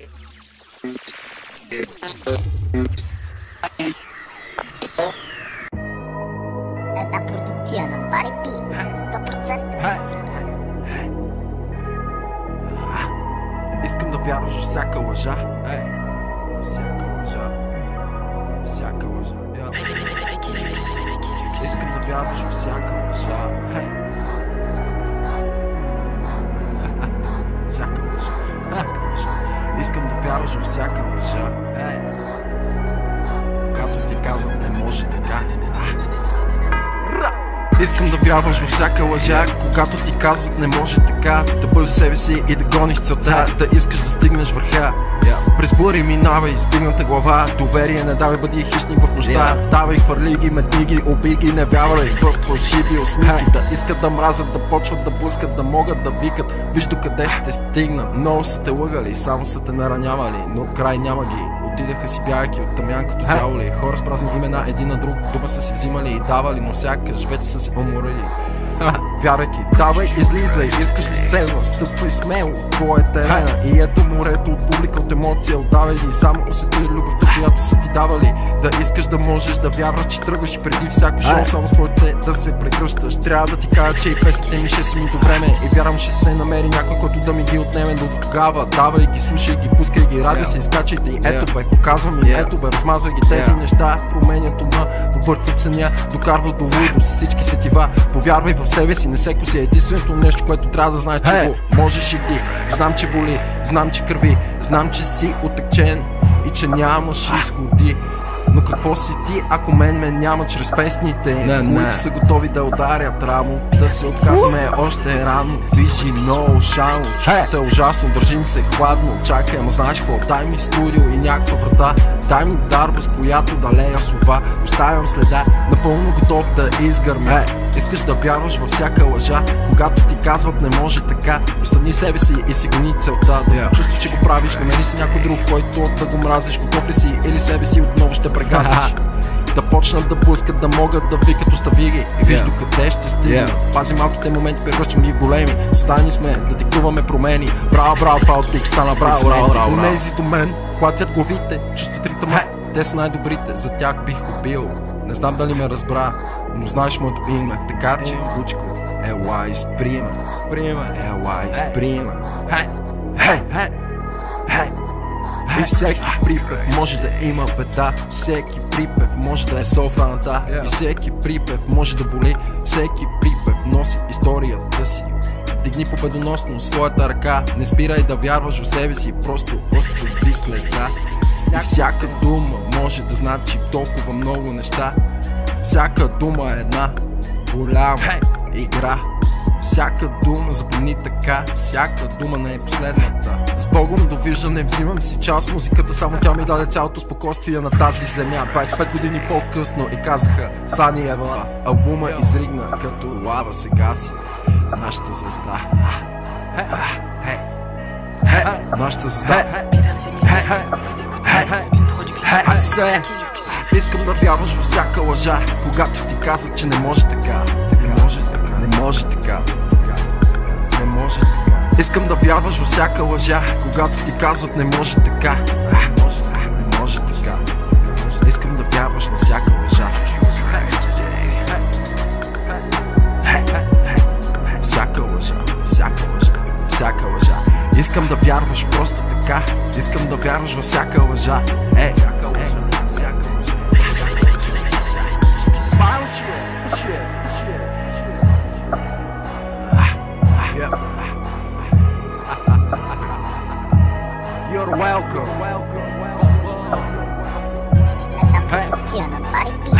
Една продукция на Пари Пи, 100%. Искам да вярваш в всяка лъжа. Всяка лъжа. Всяка лъжа. Искам да вярваш в всяка лъжа. Всяка лъжа. Всяка лъжа. Искам да вярваш в всяка лъжа. Когато ти казват не може така. Искам да вярваш във всяка лъжа, когато ти казват не може така. Да бъдеш себе си и да гониш целта, да искаш да стигнеш върха. През бури минавай, стигната глава. Доверие не давай, бъди хищник в нощта. Давай, хвърли ги, метни ги, уби ги, не вярвай в фалшиви услуги. Да искат да мразят, да почват да блъскат, да могат да викат. Виж докъде ще стигна. Много са те лъгали, само са те наранявали, но край няма ги. Отидаха си бягайки от тъмян като дяволи. Хора с празни имена един на друг, дума са си взимали и давали, но сякаш вече са се уморили. Вярвайки, давай, излизай, искаш ли сцена, стъпвай смело, твоя е терена. И ето морето от публика, от емоция, отдавай ги. Само усети любовта, която са ти давали. Да искаш да можеш да вярваш, че тръгваш и преди всяко шоу само своите да се прегръщаш. Трябва да ти кажа, че и песните ми ще са ми до време. И вярвам, ще се намери някой, който да ми ги отнеме. Но тогава давай ги, слушай ги, пускай ги, радвай се, изкачайте и ето бе, показвам и ето бе, размазвай ги тези неща. Променят ума, повъртват съня, докарват до лудост всички сетива. Повярвай в себе си, не се коси, единственото нещо, което трябва да знаеш, че го можеш и ти. Знам, че боли, знам, че кърви, знам, че си отекчен и че нямаш изходи. Но какво си ти, ако ме няма чрез песните, които са готови да ударят рамо? Да се отказваме още рано. Вижи много шано, чувството е ужасно, държим се хладно. Чакай, ама знаеш какво, дай ми студио и някаква врата. Дай ми дарба, с която да лея слова. Оставям следа, напълно готов да изгърмя. Искаш да вярваш във всяка лъжа, когато ти казват не може така. Остани себе си и си гони целта. Да чувстваш, че го правиш, намери си някой друг, който да го мразиш. Готов ли си или себе си отново ще прегазиш? Да почнат да блъскат, да могат да викат, остави ги и виж докъде ще стигна. Пази малките моменти, превръщам ги големи. Създани сме да диктуваме промени. Браво, браво, това от тук стана браво. Унези до мен клатят главите, чувстват ритъма, те са най-добрите, за тях бих убил. Не знам дали ме разбра, но знаеш моето име. Така че, кучко, елай, спри ме. Елай, спри ме. И всеки припев може да има беда. Всеки припев може да е сол в раната. И всеки припев може да боли. Всеки припев носи историята си. Дигни победоносно своята ръка. Не спирай да вярваш в себе си, просто остави следа. И всяка дума може да значи толкова много неща. Всяка дума е една голяма игра. Всяка дума запомни така, всяка дума не е последната. С Богом довиждане, взимам си част музиката, само тя ми даде цялото спокойствие на тази земя. 25 години по-късно и казаха Сани Ева, албума изригна като лава, сега си нашата звезда. Нашата звезда. Искам да вярваш във всяка лъжа, когато ти казват, че не може така. Не може така, не може така. Не може така. Искам да вярваш във всяка лъжа, когато ти казват не може така. Не може така, не може така. Искам да вярваш на всяка лъжа. Всяка лъжа, всяка лъжа, всяка лъжа. Искам да вярваш просто така. Искам да вярваш във всяка лъжа. Всяка лъжа, всяка лъжа. You're welcome. Една продукция на Пари Пи.